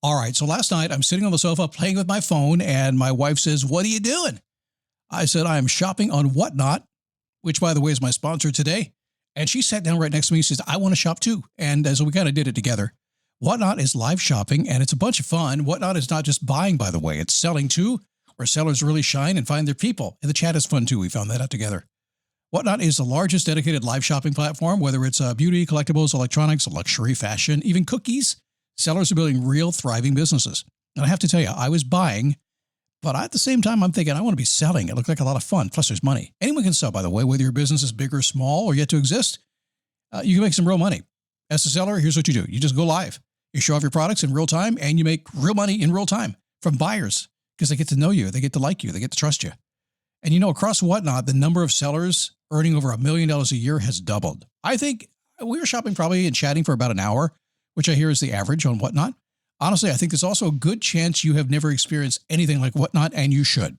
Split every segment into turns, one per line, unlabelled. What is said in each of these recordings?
All right, so last night I'm sitting on the sofa playing with my phone, and my wife says, "What are you doing?" I said, "I am shopping on Whatnot," which, by the way, is my sponsor today. And she sat down right next to me and says, "I want to shop too." And so we kind of did it together. Whatnot is live shopping, and it's a bunch of fun. Whatnot is not just buying, by the way. It's selling too, where sellers really shine and find their people. And the chat is fun too. We found that out together. Whatnot is the largest dedicated live shopping platform, whether it's beauty, collectibles, electronics, luxury, fashion, even cookies. Sellers are building real, thriving businesses. And I have to tell you, I was buying, but at the same time, I'm thinking, I want to be selling. It looked like a lot of fun. Plus, there's money. Anyone can sell, by the way, whether your business is big or small or yet to exist. You can make some real money. As a seller, here's what you do. You just go live. You show off your products in real time, and you make real money in real time from buyers because they get to know you. They get to like you. They get to trust you. And you know, across Whatnot, the number of sellers earning over $1 million a year has doubled. I think we were shopping probably and chatting for about an hour, which I hear is the average on Whatnot. Honestly, I think there's also a good chance you have never experienced anything like Whatnot, and you should.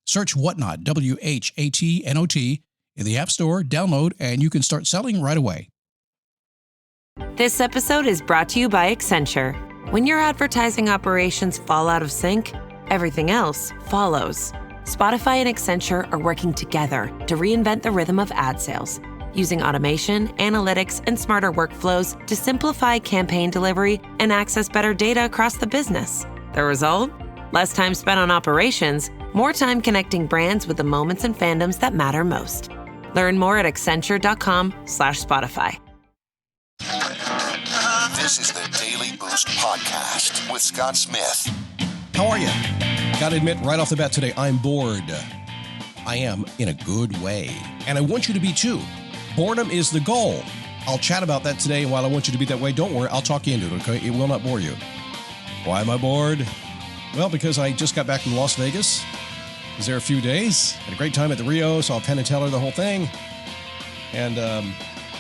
Search Whatnot, WHATNOT, in the App Store, download, and you can start selling right away.
This episode is brought to you by Accenture. When your advertising operations fall out of sync, everything else follows. Spotify and Accenture are working together to reinvent the rhythm of ad sales, using automation, analytics, and smarter workflows to simplify campaign delivery and access better data across the business. The result? Less time spent on operations, more time connecting brands with the moments and fandoms that matter most. Learn more at accenture.com/Spotify.
This is the Daily Boost Podcast with Scott Smith.
How are you? Gotta admit, right off the bat today, I'm bored. I am in a good way. And I want you to be too. Boredom is the goal. I'll chat about that today, and while I want you to be that way, don't worry, I'll talk you into it, okay? It will not bore you. Why am I bored? Well, because I just got back from Las Vegas. Was there a few days. Had a great time at the Rio, saw Penn Teller, the whole thing. And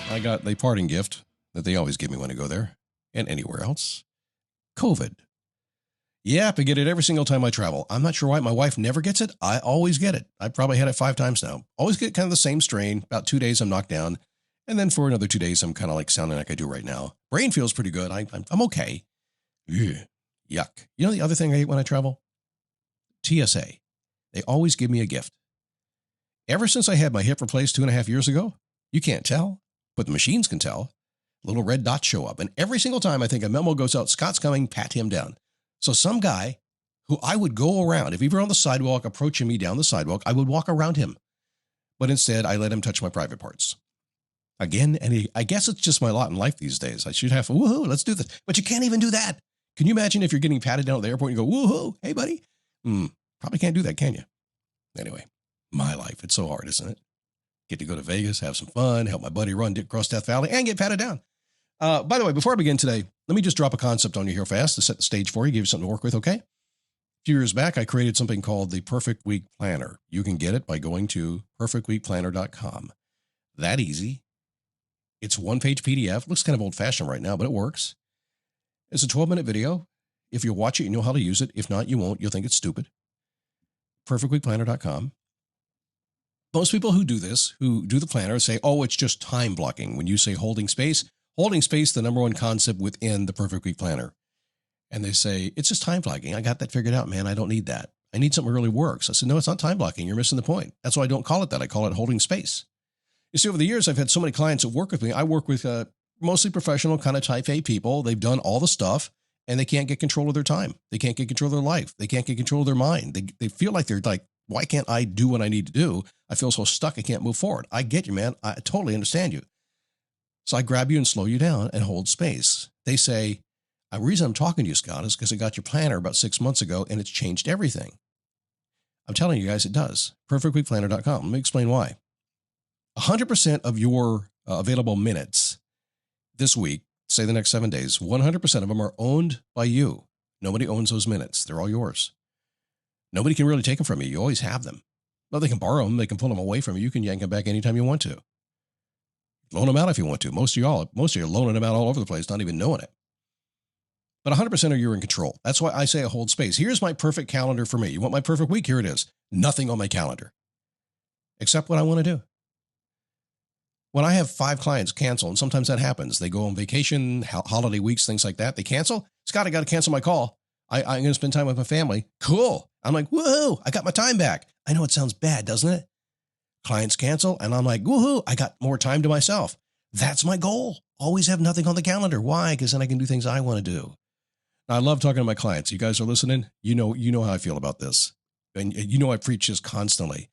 I got the parting gift that they always give me when I go there and anywhere else. COVID. Yep, I get it every single time I travel. I'm not sure why. My wife never gets it. I always get it. I probably had it 5 times now. Always get kind of the same strain. About 2 days, I'm knocked down. And then for another 2 days, I'm kind of like sounding like I do right now. Brain feels pretty good. I'm okay. Ugh, yuck. You know the other thing I hate when I travel? TSA. They always give me a gift. Ever since I had my hip replaced 2.5 years ago, you can't tell, but the machines can tell. Little red dots show up. And every single time I think a memo goes out, Scott's coming, pat him down. So some guy who I would go around, if he were on the sidewalk approaching me down the sidewalk, I would walk around him. But instead, I let him touch my private parts. Again, and I guess it's just my lot in life these days. I should have, woohoo, let's do this. But you can't even do that. Can you imagine if you're getting patted down at the airport and you go, woohoo, hey, buddy? Probably can't do that, can you? Anyway, my life, it's so hard, isn't it? Get to go to Vegas, have some fun, help my buddy run across Death Valley, and get patted down. By the way, before I begin today, let me just drop a concept on you here fast to set the stage for you, give you something to work with, okay? A few years back, I created something called the Perfect Week Planner. You can get it by going to perfectweekplanner.com. That easy. It's a one-page PDF. Looks kind of old-fashioned right now, but it works. It's a 12-minute video. If you watch it, you know how to use it. If not, you won't. You'll think it's stupid. perfectweekplanner.com. Most people who do this, who do the planner, say, oh, it's just time blocking. When you say holding space, the number one concept within the Perfect Week Planner. And they say, it's just time blocking. I got that figured out, man. I don't need that. I need something that really works. I said, no, it's not time blocking. You're missing the point. That's why I don't call it that. I call it holding space. You see, over the years, I've had so many clients that work with me. I work with mostly professional kind of type A people. They've done all the stuff, and they can't get control of their time. They can't get control of their life. They can't get control of their mind. They feel like they're like, why can't I do what I need to do? I feel so stuck, I can't move forward. I get you, man. I totally understand you. So I grab you and slow you down and hold space. They say, the reason I'm talking to you, Scott, is because I got your planner about 6 months ago, and it's changed everything. I'm telling you guys, it does. Perfectweekplanner.com. Let me explain why. 100% of your available minutes this week, say the next 7 days, 100% of them are owned by you. Nobody owns those minutes. They're all yours. Nobody can really take them from you. You always have them. Well, they can borrow them. They can pull them away from you. You can yank them back anytime you want to. Loan them out if you want to. Most of you are loaning them out all over the place, not even knowing it. But 100% of you are in control. That's why I say I hold space. Here's my perfect calendar for me. You want my perfect week? Here it is. Nothing on my calendar. Except what I want to do. When I have 5 clients cancel, and sometimes that happens, they go on vacation, holiday weeks, things like that, they cancel, Scott, I got to cancel my call. I'm going to spend time with my family. Cool. I'm like, woohoo, I got my time back. I know it sounds bad, doesn't it? Clients cancel, and I'm like, woohoo, I got more time to myself. That's my goal. Always have nothing on the calendar. Why? Because then I can do things I want to do. Now, I love talking to my clients. You guys are listening. You know how I feel about this. And you know I preach this constantly.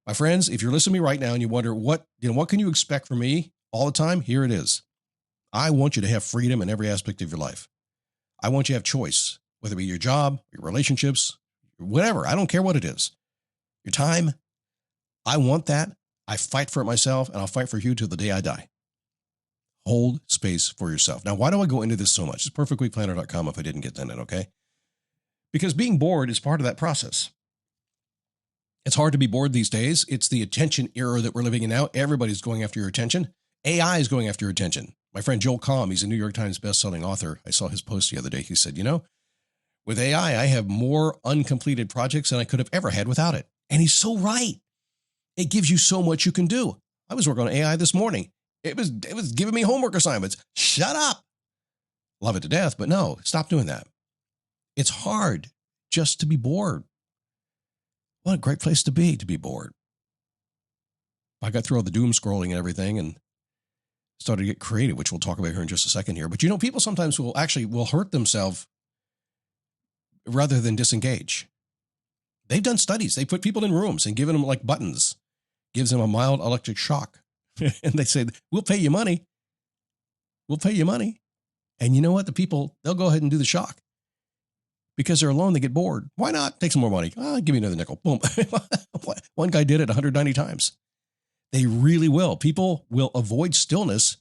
My friends, if you're listening to me right now and you wonder what can you expect from me all the time? Here it is. I want you to have freedom in every aspect of your life. I want you to have choice, whether it be your job, your relationships, whatever. I don't care what it is. Your time. I want that. I fight for it myself, and I'll fight for you till the day I die. Hold space for yourself. Now, why do I go into this so much? It's perfectweekplanner.com if I didn't get done it, okay? Because being bored is part of that process. It's hard to be bored these days. It's the attention era that we're living in now. Everybody's going after your attention. AI is going after your attention. My friend Joel Comm, he's a New York Times bestselling author. I saw his post the other day. He said, with AI, I have more uncompleted projects than I could have ever had without it. And he's so right. It gives you so much you can do. I was working on AI this morning. It was giving me homework assignments. Shut up. Love it to death, but no, stop doing that. It's hard just to be bored. What a great place to be bored. I got through all the doom scrolling and everything and started to get creative, which we'll talk about here in just a second here. But people sometimes will hurt themselves rather than disengage. They've done studies. They put people in rooms and given them like buttons, gives them a mild electric shock. And they say, we'll pay you money. We'll pay you money. And you know what? The people, they'll go ahead and do the shock. Because they're alone, they get bored. Why not? Take some more money. Give me another nickel. Boom. One guy did it 190 times. They really will. People will avoid stillness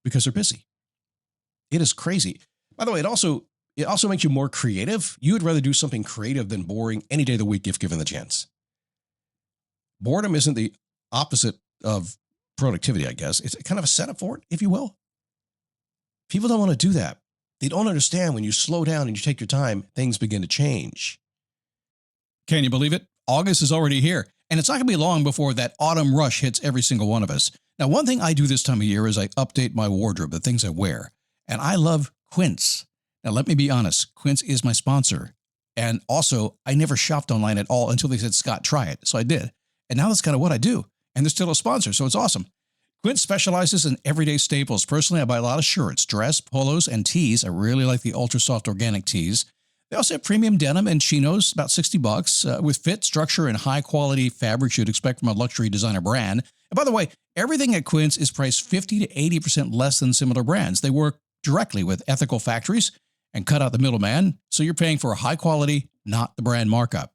because they're busy. It is crazy. By the way, it also makes you more creative. You would rather do something creative than boring any day of the week if given the chance. Boredom isn't the opposite of productivity, I guess. It's kind of a setup for it, if you will. People don't want to do that. They don't understand when you slow down and you take your time, things begin to change. Can you believe it? August is already here, and it's not going to be long before that autumn rush hits every single one of us. Now, one thing I do this time of year is I update my wardrobe, the things I wear, and I love Quince. Now, let me be honest. Quince is my sponsor, and also, I never shopped online at all until they said, Scott, try it. So I did, and now that's kind of what I do, and they're still a sponsor, so it's awesome. Quince specializes in everyday staples. Personally, I buy a lot of shirts, dress, polos, and tees. I really like the ultra soft organic tees. They also have premium denim and chinos, about $60, with fit, structure, and high-quality fabrics you'd expect from a luxury designer brand. And by the way, everything at Quince is priced 50 to 80% less than similar brands. They work directly with ethical factories and cut out the middleman, so you're paying for a high quality, not the brand markup.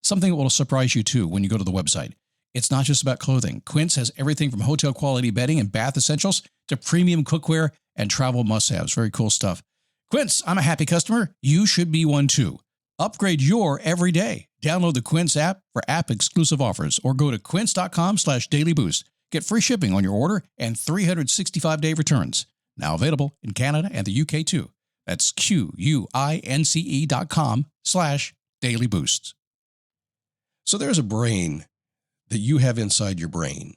Something that will surprise you, too, when you go to the website. It's not just about clothing. Quince has everything from hotel-quality bedding and bath essentials to premium cookware and travel must-haves. Very cool stuff. Quince, I'm a happy customer. You should be one, too. Upgrade your every day. Download the Quince app for app-exclusive offers or go to quince.com/dailyboost. Get free shipping on your order and 365-day returns. Now available in Canada and the UK, too. That's QUINCE.com/dailyboost. So there's a brain that you have inside your brain.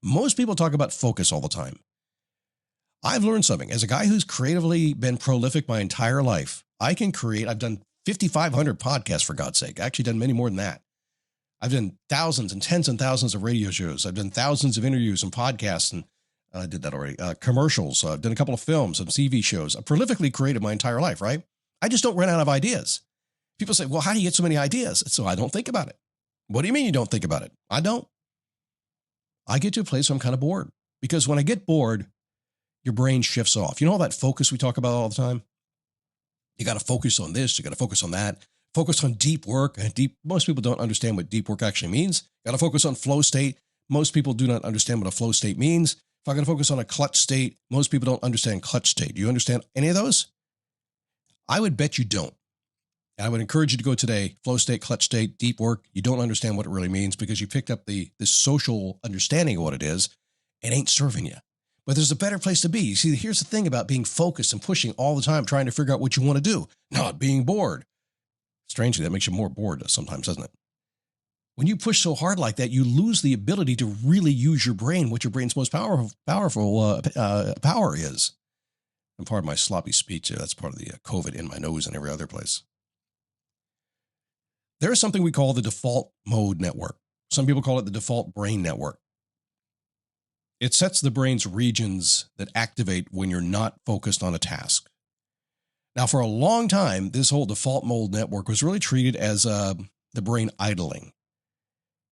Most people talk about focus all the time. I've learned something. As a guy who's creatively been prolific my entire life, I've done 5,500 podcasts, for God's sake. I've actually done many more than that. I've done thousands and tens and thousands of radio shows. I've done thousands of interviews and podcasts, and I did that already. Commercials. I've done a couple of films, some TV shows. I've prolifically created my entire life, right? I just don't run out of ideas. People say, well, how do you get so many ideas? So I don't think about it. What do you mean you don't think about it? I don't. I get to a place where I'm kind of bored. Because when I get bored, your brain shifts off. You know all that focus we talk about all the time? You got to focus on this. You got to focus on that. Focus on deep work. Most people don't understand what deep work actually means. Got to focus on flow state. Most people do not understand what a flow state means. If I got to focus on a clutch state, most people don't understand clutch state. Do you understand any of those? I would bet you don't. And I would encourage you to go today, flow state, clutch state, deep work. You don't understand what it really means because you picked up this social understanding of what it is. It ain't serving you. But there's a better place to be. You see, here's the thing about being focused and pushing all the time, trying to figure out what you want to do, not being bored. Strangely, that makes you more bored sometimes, doesn't it? When you push so hard like that, you lose the ability to really use your brain, what your brain's most power is. And part of my sloppy speech, that's part of the COVID in my nose and every other place. There is something we call the default mode network. Some people call it the default brain network. It sets the brain's regions that activate when you're not focused on a task. Now, for a long time, this whole default mode network was really treated as the brain idling.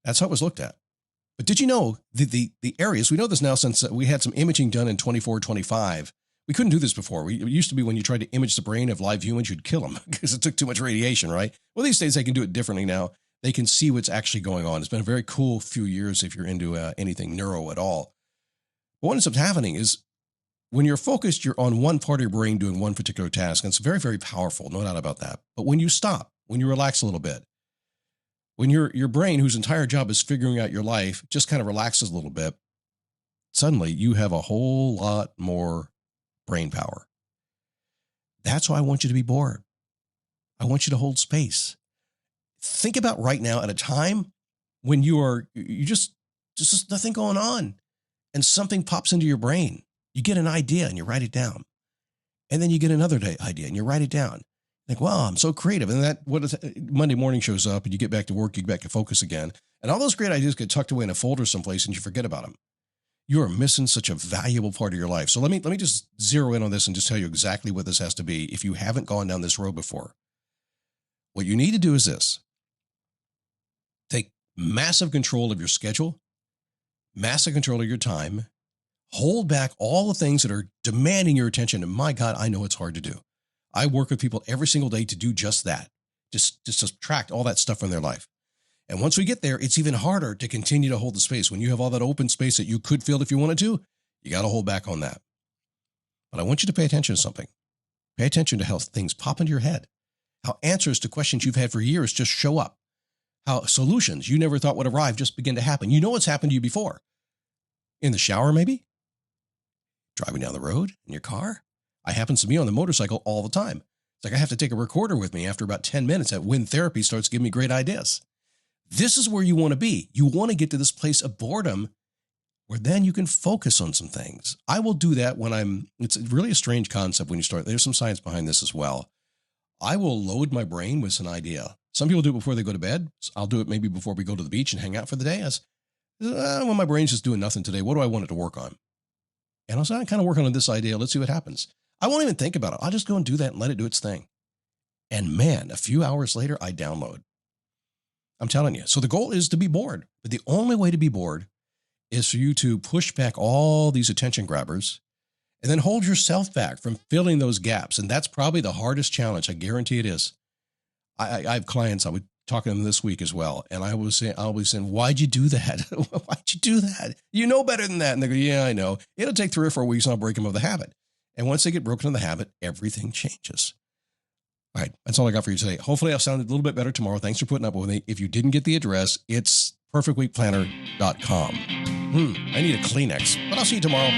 That's how it was looked at. But did you know the areas, we know this now since we had some imaging done in 24-25. We couldn't do this before. It used to be when you tried to image the brain of live humans, you'd kill them because it took too much radiation, right? Well, these days they can do it differently now. They can see what's actually going on. It's been a very cool few years if you're into anything neuro at all. But what ends up happening is when you're focused, you're on one part of your brain doing one particular task. And it's very, very powerful, no doubt about that. But when you stop, when you relax a little bit, when your brain, whose entire job is figuring out your life, just kind of relaxes a little bit, suddenly you have a whole lot more brain power. That's why I want you to be bored. I want you to hold space. Think about right now at a time when you just nothing going on and something pops into your brain. You get an idea and you write it down. And then you get another idea and you write it down. Think, wow, I'm so creative. And Monday morning shows up and you get back to work, you get back to focus again. And all those great ideas get tucked away in a folder someplace and you forget about them. You are missing such a valuable part of your life. So let me just zero in on this and just tell you exactly what this has to be if you haven't gone down this road before. What you need to do is this. Take massive control of your schedule, massive control of your time, hold back all the things that are demanding your attention. And my God, I know it's hard to do. I work with people every single day to do just that. Just subtract all that stuff from their life. And once we get there, it's even harder to continue to hold the space. When you have all that open space that you could fill if you wanted to, you got to hold back on that. But I want you to pay attention to something. Pay attention to how things pop into your head, how answers to questions you've had for years just show up, how solutions you never thought would arrive just begin to happen. You know what's happened to you before. In the shower, maybe? Driving down the road in your car? I happens to be on the motorcycle all the time. It's like I have to take a recorder with me after about 10 minutes at when therapy starts giving me great ideas. This is where you want to be. You want to get to this place of boredom where then you can focus on some things. I will do that when it's really a strange concept when you start. There's some science behind this as well. I will load my brain with an idea. Some people do it before they go to bed. I'll do it maybe before we go to the beach and hang out for the day. When my brain's just doing nothing today, what do I want it to work on? And I'll say, I'm kind of working on this idea. Let's see what happens. I won't even think about it. I'll just go and do that and let it do its thing. And man, a few hours later, I download. I'm telling you. So the goal is to be bored. But the only way to be bored is for you to push back all these attention grabbers and then hold yourself back from filling those gaps. And that's probably the hardest challenge. I guarantee it is. I have clients, I would talk to them this week as well. And I'll be saying, why'd you do that? Why'd you do that? You know better than that. And they go, yeah, I know. It'll take 3 or 4 weeks and I'll break them of the habit. And once they get broken of the habit, everything changes. All right, that's all I got for you today. Hopefully I'll sound a little bit better tomorrow. Thanks for putting up with me. If you didn't get the address, it's perfectweekplanner.com. I need a Kleenex, but I'll see you tomorrow.